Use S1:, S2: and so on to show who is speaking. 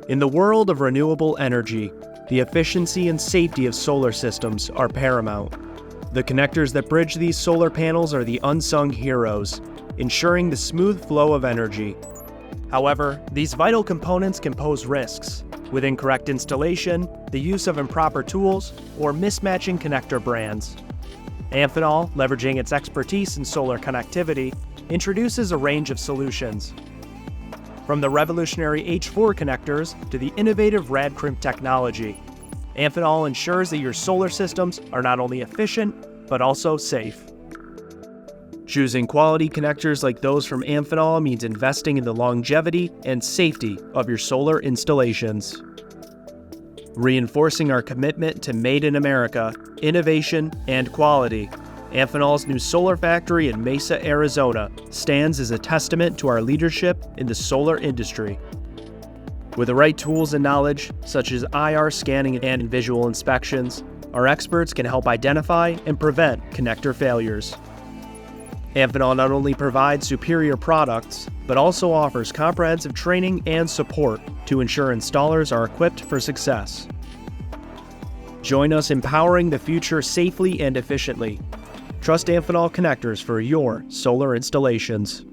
S1: In the world of renewable energy, the efficiency and safety of solar systems are paramount. The connectors that bridge these solar panels are the unsung heroes, ensuring the smooth flow of energy. However, these vital components can pose risks, with incorrect installation, the use of improper tools, or mismatching connector brands. Amphenol, leveraging its expertise in solar connectivity, introduces a range of solutions. From the revolutionary H4 connectors to the innovative RadCrimp technology, Amphenol ensures that your solar systems are not only efficient, but also safe. Choosing quality connectors like those from Amphenol means investing in the longevity and safety of your solar installations. Reinforcing our commitment to Made in America, innovation, and quality, Amphenol's new solar factory in Mesa, Arizona stands as a testament to our leadership in the solar industry. With the right tools and knowledge, such as IR scanning and visual inspections, our experts can help identify and prevent connector failures. Amphenol not only provides superior products, but also offers comprehensive training and support to ensure installers are equipped for success. Join us empowering the future safely and efficiently. Trust Amphenol connectors for your solar installations.